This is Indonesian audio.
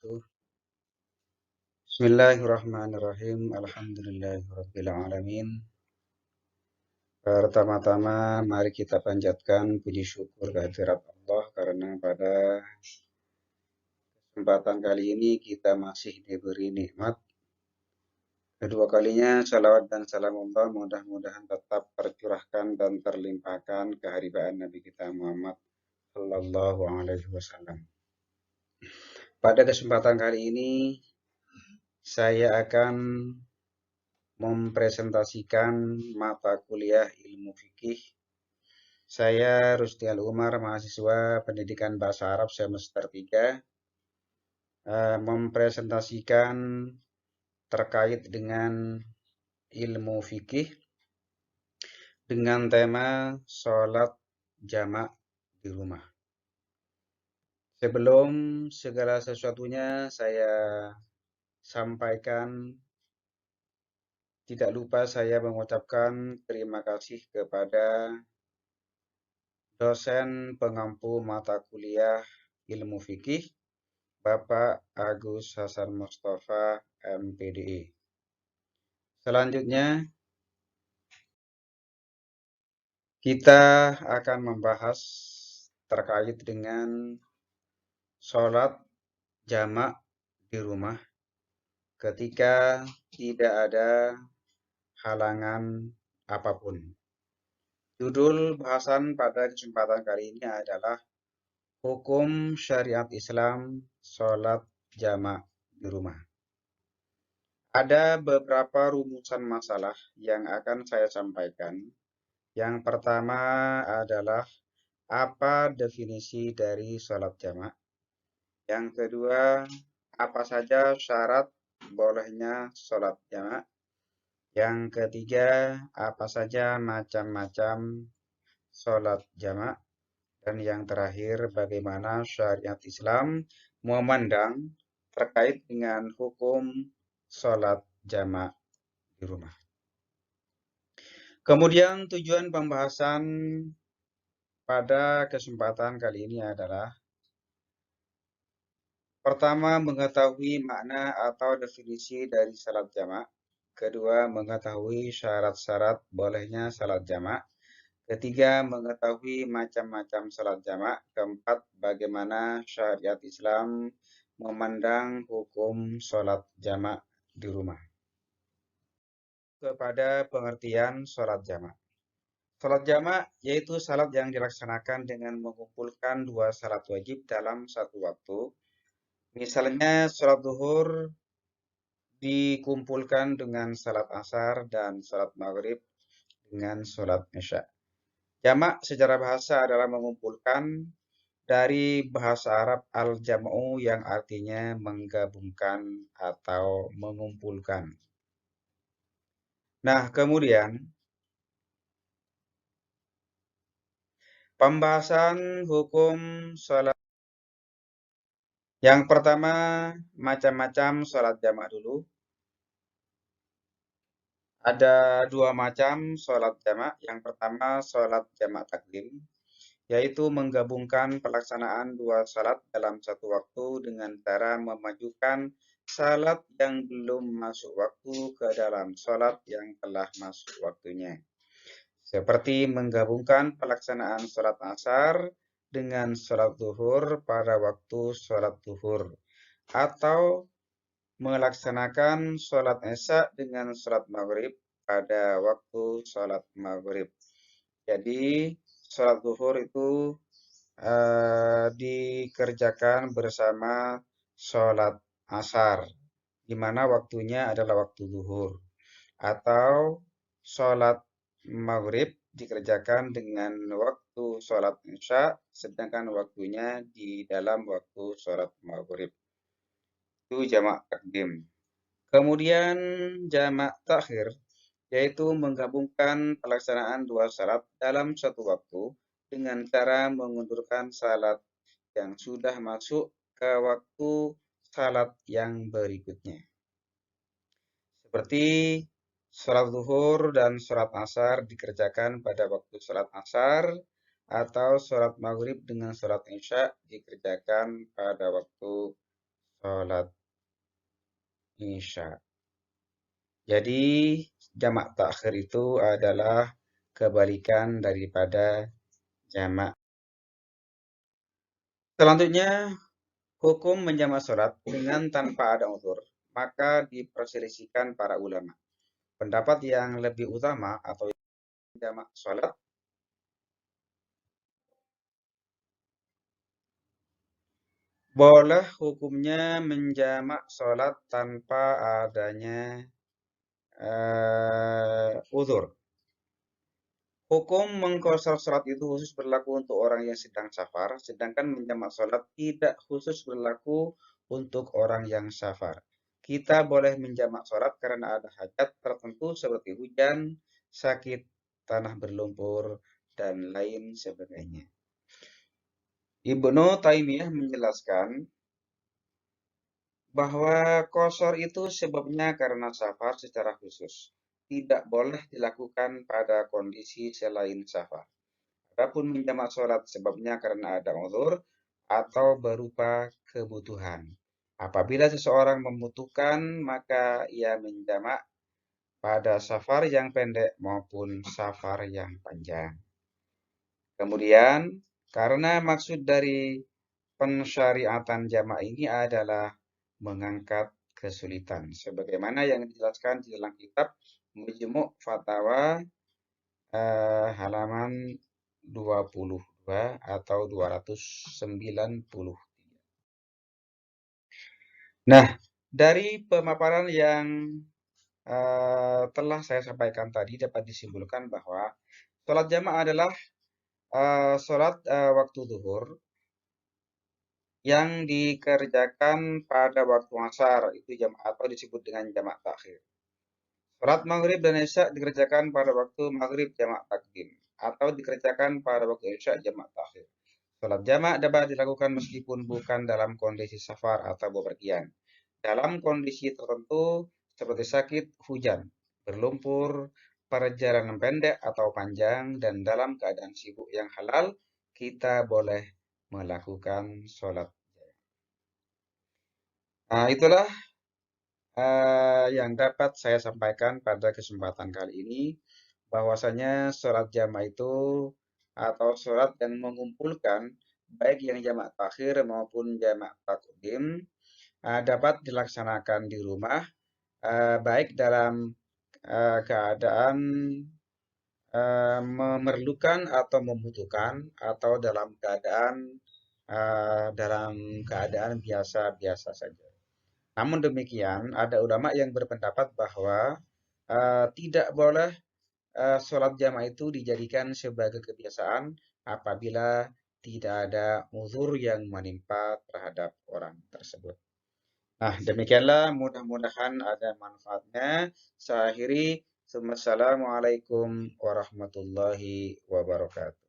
wabarakatuh. Bismillahirrahmanirrahim. Alhamdulillahirabbil alamin. Pertama-tama mari kita panjatkan puji syukur kehadirat Allah karena pada kesempatan kali ini kita masih diberi nikmat. Kedua kalinya salawat dan salam Allah mudah-mudahan tetap tercurahkan dan terlimpahkan keharibaan Nabi kita Muhammad sallallahu alaihi wasallam. Pada kesempatan kali ini saya akan mempresentasikan mata kuliah ilmu fikih. Saya Rusdi Al-Umar, mahasiswa pendidikan bahasa Arab semester 3, mempresentasikan terkait dengan ilmu fikih dengan tema sholat jamak di rumah. Sebelum segala sesuatunya saya sampaikan, tidak lupa saya mengucapkan terima kasih kepada dosen pengampu mata kuliah ilmu fikih, Bapak Agus Hasan Mustafa, MPDI. Selanjutnya, kita akan membahas terkait dengan sholat jamak di rumah ketika tidak ada halangan apapun. Judul bahasan pada kesempatan kali ini adalah Hukum Syariat Islam Sholat Jamak di Rumah. Ada beberapa rumusan masalah yang akan saya sampaikan. Yang pertama adalah apa definisi dari sholat jamak. Yang kedua, apa saja syarat bolehnya sholat jamak. Yang ketiga, apa saja macam-macam sholat jamak. Dan yang terakhir, bagaimana syariat Islam memandang terkait dengan hukum sholat jamak di rumah. Kemudian tujuan pembahasan pada kesempatan kali ini adalah pertama, mengetahui makna atau definisi dari salat jamak. Kedua, mengetahui syarat-syarat bolehnya salat jamak. Ketiga, mengetahui macam-macam salat jamak. Keempat, bagaimana syariat Islam memandang hukum salat jamak di rumah. Kepada pengertian salat jamak. Salat jamak yaitu salat yang dilaksanakan dengan mengumpulkan dua salat wajib dalam satu waktu. Misalnya salat zuhur dikumpulkan dengan salat asar dan salat maghrib dengan salat isya. Jamak secara bahasa adalah mengumpulkan, dari bahasa Arab al-jam'u yang artinya menggabungkan atau mengumpulkan. Nah, kemudian pembahasan hukum sholat. Yang pertama, macam-macam sholat jamak dulu. Ada dua macam sholat jamak. Yang pertama, sholat jamak takdim, yaitu menggabungkan pelaksanaan dua salat dalam satu waktu dengan cara memajukan salat yang belum masuk waktu ke dalam salat yang telah masuk waktunya. Seperti menggabungkan pelaksanaan salat asar dengan salat zuhur pada waktu salat zuhur, atau melaksanakan salat isya dengan salat maghrib pada waktu salat maghrib. Jadi salat zuhur itu dikerjakan bersama sholat asar, di mana waktunya adalah waktu zuhur, atau sholat maghrib dikerjakan dengan waktu sholat isya, sedangkan waktunya di dalam waktu sholat maghrib. Itu jamak takdim. Kemudian jamak takhir, yaitu menggabungkan pelaksanaan dua salat dalam satu waktu dengan cara mengundurkan salat yang sudah masuk ke waktu salat yang berikutnya. Seperti salat zuhur dan salat asar dikerjakan pada waktu salat asar, atau salat maghrib dengan salat isya dikerjakan pada waktu sholat isya. Jadi jamak takhir itu adalah kebalikan daripada jamak. Selanjutnya, hukum menjamak sholat dengan tanpa ada uzur, maka diperselisihkan para ulama. Pendapat yang lebih utama atau jamak sholat boleh hukumnya menjamak sholat tanpa adanya uzur. Hukum mengqashar sholat itu khusus berlaku untuk orang yang sedang safar, sedangkan menjamak sholat tidak khusus berlaku untuk orang yang safar. Kita boleh menjamak sholat karena ada hajat tertentu seperti hujan, sakit, tanah berlumpur, dan lain sebagainya. Ibnu Taimiyah menjelaskan bahwa qashar itu sebabnya karena safar secara khusus. Tidak boleh dilakukan pada kondisi selain safar. Adapun menjamak sholat sebabnya karena ada uzur atau berupa kebutuhan. Apabila seseorang membutuhkan, maka ia menjamak pada safar yang pendek maupun safar yang panjang. Kemudian, karena maksud dari pensyariatan jamak ini adalah mengangkat kesulitan. Sebagaimana yang dijelaskan di dalam kitab Majmu' Fatawa halaman 22 atau 293. Nah, dari pemaparan yang telah saya sampaikan tadi dapat disimpulkan bahwa sholat jamaah adalah sholat waktu zuhur yang dikerjakan pada waktu asar, itu jamaah atau disebut dengan jamak takhir. Sholat maghrib dan isya dikerjakan pada waktu maghrib jamak takdim atau dikerjakan pada waktu isya jamak takhir. Sholat jamak dapat dilakukan meskipun bukan dalam kondisi safar atau bepergian. Dalam kondisi tertentu seperti sakit, hujan, berlumpur, perjalanan pendek atau panjang, dan dalam keadaan sibuk yang halal, kita boleh melakukan sholat. Nah, itulah yang dapat saya sampaikan pada kesempatan kali ini, bahwasanya sholat jamaah itu atau sholat yang mengumpulkan baik yang jamak takhir maupun jamak takdim dapat dilaksanakan di rumah, baik dalam keadaan memerlukan atau membutuhkan atau dalam keadaan biasa-biasa saja. Namun demikian, ada ulama yang berpendapat bahwa tidak boleh sholat jamaah itu dijadikan sebagai kebiasaan apabila tidak ada uzur yang menimpa terhadap orang tersebut. Nah, demikianlah mudah-mudahan ada manfaatnya. Saya akhiri. Assalamualaikum warahmatullahi wabarakatuh.